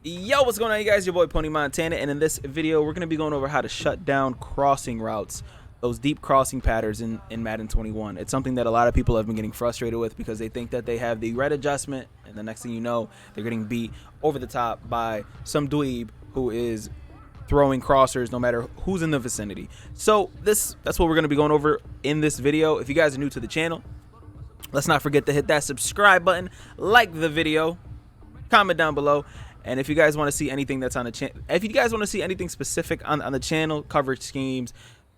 Yo, what's going on, you guys? Your boy Pwny Montana, and in this video we're going to be going over how to shut down crossing routes, those deep crossing patterns in Madden 21. It's something that a lot of people have been getting frustrated with because they think that they have the right adjustment, and the next thing you know, they're getting beat over the top by some dweeb who is throwing crossers no matter who's in the vicinity. So that's what we're going to be going over in this video. If you guys are new to the channel, let's not forget to hit that subscribe button, like the video, comment down below. And if you guys want to see anything that's on the channel, if you guys want to see anything specific on the channel, coverage schemes,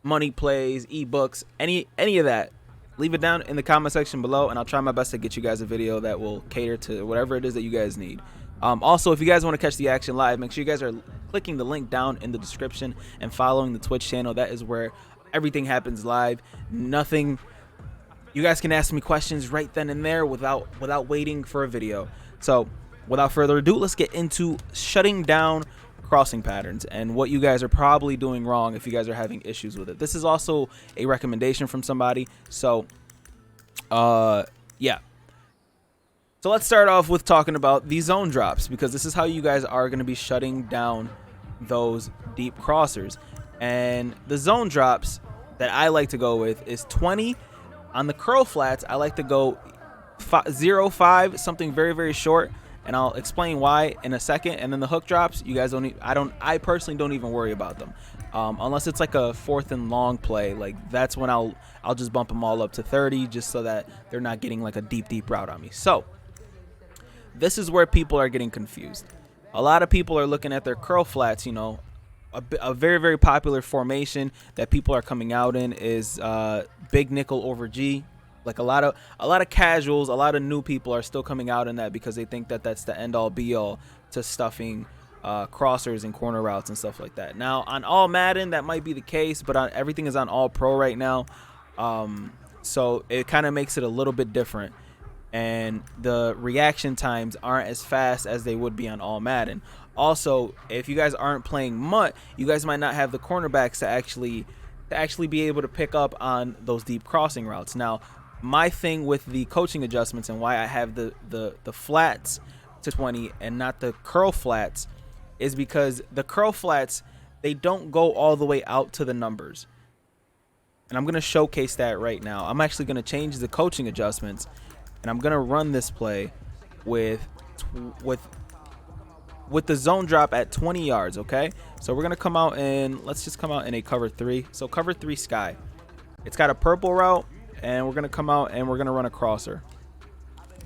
money plays, ebooks, any of that, leave it down in the comment section below, and I'll try my best to get you guys a video that will cater to whatever it is that you guys need. Also, if you guys want to catch the action live, make sure you guys are clicking the link down in the description and following the Twitch channel. That is where everything happens live. Nothing. You guys can ask me questions right then and there without waiting for a video. So, without further ado, let's get into shutting down crossing patterns and what you guys are probably doing wrong if you guys are having issues with it. This is also a recommendation from somebody. So, yeah. So let's start off with talking about the zone drops, because this is how you guys are going to be shutting down those deep crossers. And the zone drops that I like to go with is 20. On the curl flats, I like to go 0.5, something very, very short. And I'll explain why in a second. And then the hook drops, you guys don't. I personally don't even worry about them, unless it's like a 4th and long play. Like that's when I'll just bump them all up to 30, just so that they're not getting like a deep route on me. So this is where people are getting confused. A lot of people are looking at their curl flats. You know, a very, very popular formation that people are coming out in is big nickel over G. Like a lot of casuals, a lot of new people are still coming out in that because they think that that's the end all be all to stuffing crossers and corner routes and stuff like that. Now on all Madden that might be the case, but everything is on all pro right now, so it kind of makes it a little bit different, and the reaction times aren't as fast as they would be on all Madden. Also, if you guys aren't playing MUT, you guys might not have the cornerbacks to actually be able to pick up on those deep crossing routes. Now, my thing with the coaching adjustments and why I have the flats to 20 and not the curl flats is because the curl flats, they don't go all the way out to the numbers. And I'm going to showcase that right now. I'm actually going to change the coaching adjustments, and I'm going to run this play with the zone drop at 20 yards, okay? So we're going to come out and let's just come out in a cover 3. So cover 3 sky. It's got a purple route, and we're going to come out and we're going to run a crosser.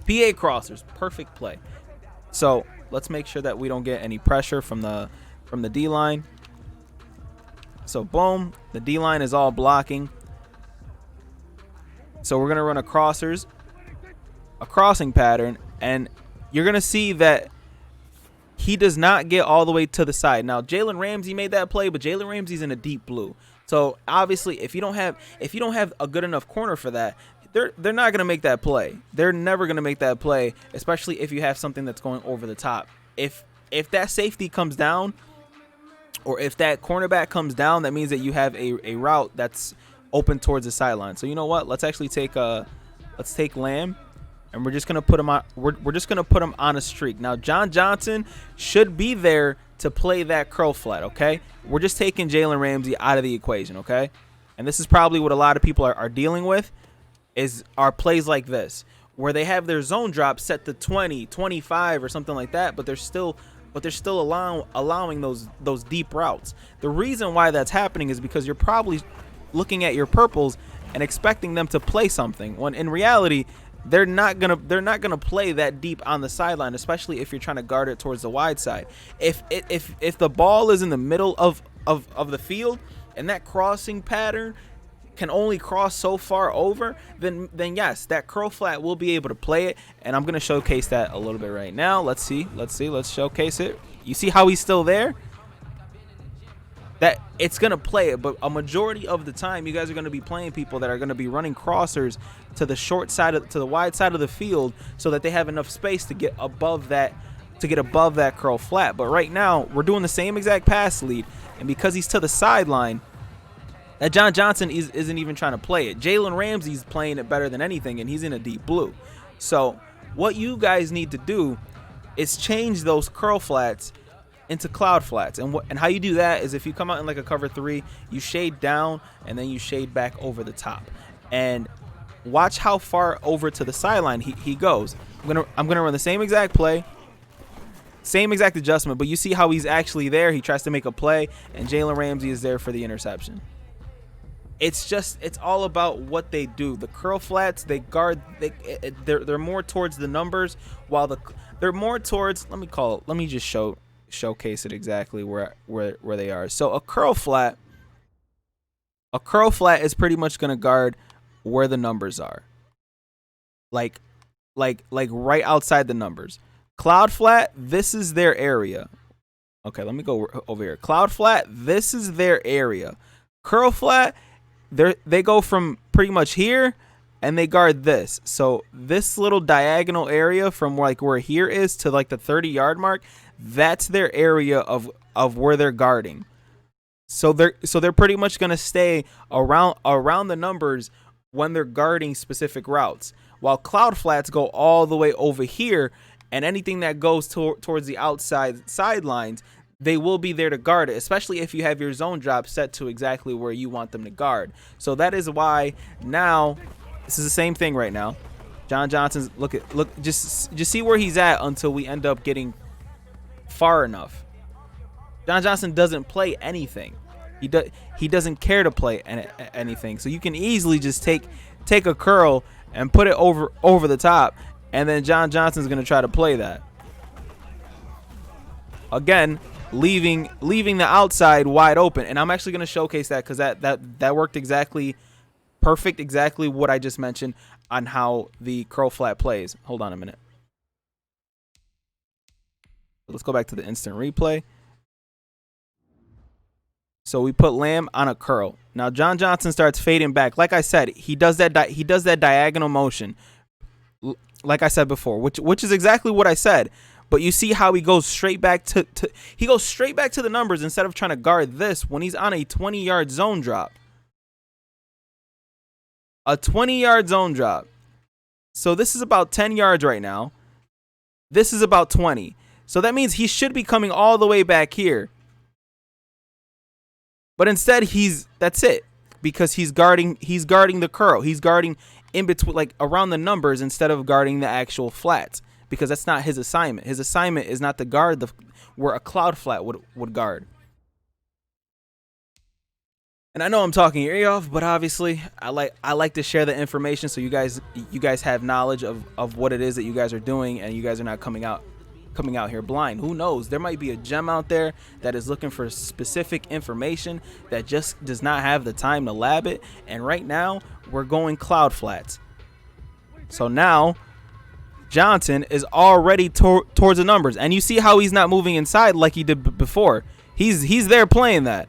PA crossers, perfect play. So let's make sure that we don't get any pressure from the D-line. So boom, the D-line is all blocking. So we're going to run a crossing pattern, and you're going to see that he does not get all the way to the side. Now Jalen Ramsey made that play, but Jalen Ramsey's in a deep blue. So obviously, if you don't have a good enough corner for that, they're not gonna make that play. They're never gonna make that play, especially if you have something that's going over the top. If that safety comes down, or if that cornerback comes down, that means that you have a route that's open towards the sideline. So you know what? Let's actually take Lamb, and we're just gonna put him on. We're just gonna put him on a streak. Now John Johnson should be there to play that curl flat, okay? We're just taking Jalen Ramsey out of the equation, okay? And this is probably what a lot of people are dealing with, are plays like this, where they have their zone drop set to 20, 25 or something like that, but they're still allowing those deep routes. The reason why that's happening is because you're probably looking at your purples and expecting them to play something, when in reality they're not gonna play that deep on the sideline, especially if you're trying to guard it towards the wide side. If the ball is in the middle of the field and that crossing pattern can only cross so far over, then yes, that curl flat will be able to play it, and I'm gonna showcase that a little bit right now. Let's showcase it. You see how he's still there? That it's gonna play it, but a majority of the time you guys are gonna be playing people that are gonna be running crossers to the short side to the wide side of the field, so that they have enough space to get above that curl flat. But right now we're doing the same exact pass lead, and because he's to the sideline, that John Johnson isn't even trying to play it. Jalen Ramsey's playing it better than anything, and he's in a deep blue. So what you guys need to do is change those curl flats into cloud flats. And how you do that is if you come out in like a cover 3, you shade down and then you shade back over the top. And watch how far over to the sideline he goes. I'm gonna run the same exact play, same exact adjustment, but you see how he's actually there. He tries to make a play, and Jalen Ramsey is there for the interception. It's all about what they do. The curl flats, they guard. They're more towards the numbers, while they're more towards. Let me just showcase it exactly where they are. So a curl flat is pretty much gonna guard where the numbers are, like right outside the numbers. Cloud flat, this is their area. Okay, let me go over here. Cloud flat, this is their area. Curl flat, they go from pretty much here and they guard this. So this little diagonal area from where here is to like the 30-yard mark, that's their area of where they're guarding. So they're pretty much gonna stay around the numbers when they're guarding specific routes, while cloud flats go all the way over here, and anything that goes towards the outside sidelines, they will be there to guard it, especially if you have your zone drop set to exactly where you want them to guard. So that is why now this is the same thing right now. John Johnson's just see where he's at until we end up getting far enough. John Johnson doesn't play anything. He doesn't care to play anything. So you can easily just take a curl and put it over the top, and then John Johnson's gonna try to play that again, leaving the outside wide open. And I'm actually gonna showcase that because that worked exactly perfect, exactly what I just mentioned on how the curl flat plays. Hold on a minute. Let's go back to the instant replay. So we put Lamb on a curl. Now John Johnson starts fading back. Like I said, he does that diagonal motion. Like I said before, which is exactly what I said. But you see how he goes straight back to the numbers instead of trying to guard this when he's on a 20-yard zone drop. A 20-yard zone drop. So this is about 10 yards right now. This is about 20. So that means he should be coming all the way back here. But instead that's it, because he's guarding the curl. He's guarding in between, like around the numbers, instead of guarding the actual flats, because that's not his assignment. His assignment is not to guard where a cloud flat would guard. And I know I'm talking your ear off, but obviously I like to share the information so you guys have knowledge of what it is that you guys are doing, and you guys are not coming out here blind. Who knows? There might be a gem out there that is looking for specific information that just does not have the time to lab it. And right now we're going cloud flats. So now Johnson is already towards the numbers, and you see how he's not moving inside like he did before. He's there playing that.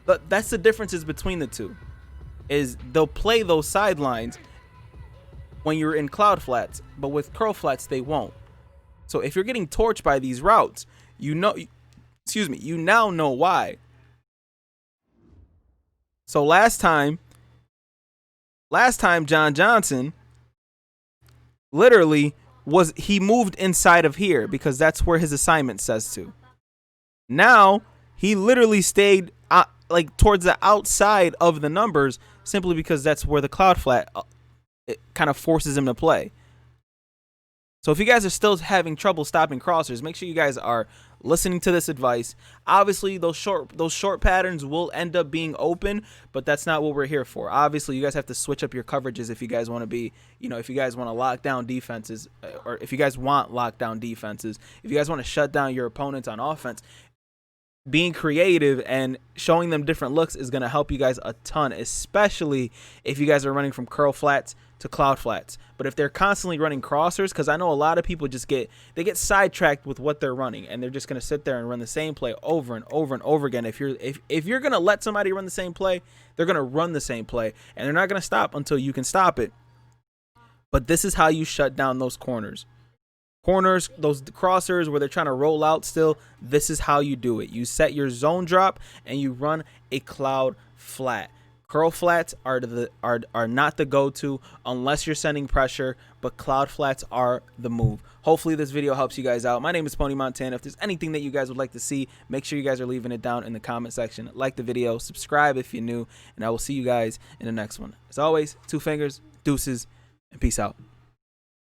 But that's the differences between the two, is they'll play those sidelines when you're in cloud flats, but with curl flats they won't. So if you're getting torched by these routes, you now know why. So last time John Johnson literally he moved inside of here because that's where his assignment says to. Now he literally stayed like towards the outside of the numbers, simply because that's where the cloud flat it kind of forces him to play. So if you guys are still having trouble stopping crossers, make sure you guys are listening to this advice. Obviously, those short patterns will end up being open, but that's not what we're here for. Obviously, you guys have to switch up your coverages if you guys want to be, if you guys want to lock down defenses, or if you guys want lockdown defenses, if you guys want to shut down your opponents on offense. Being creative and showing them different looks is going to help you guys a ton, especially if you guys are running from curl flats to cloud flats. But if they're constantly running crossers, because I know a lot of people get sidetracked with what they're running, and they're just going to sit there and run the same play over and over and over again. If you're going to let somebody run the same play, they're going to run the same play, and they're not going to stop until you can stop it. But this is how you shut down those corners. Those crossers where they're trying to roll out still, this is how you do it. You set your zone drop and you run a cloud flat. Curl flats are not the go-to unless you're sending pressure, but cloud flats are the move. Hopefully this video helps you guys out. My name is Pwny Montana. If there's anything that you guys would like to see, make sure you guys are leaving it down in the comment section. Like the video, subscribe if you're new, and I will see you guys in the next one. As always, 2 fingers, deuces, and peace out.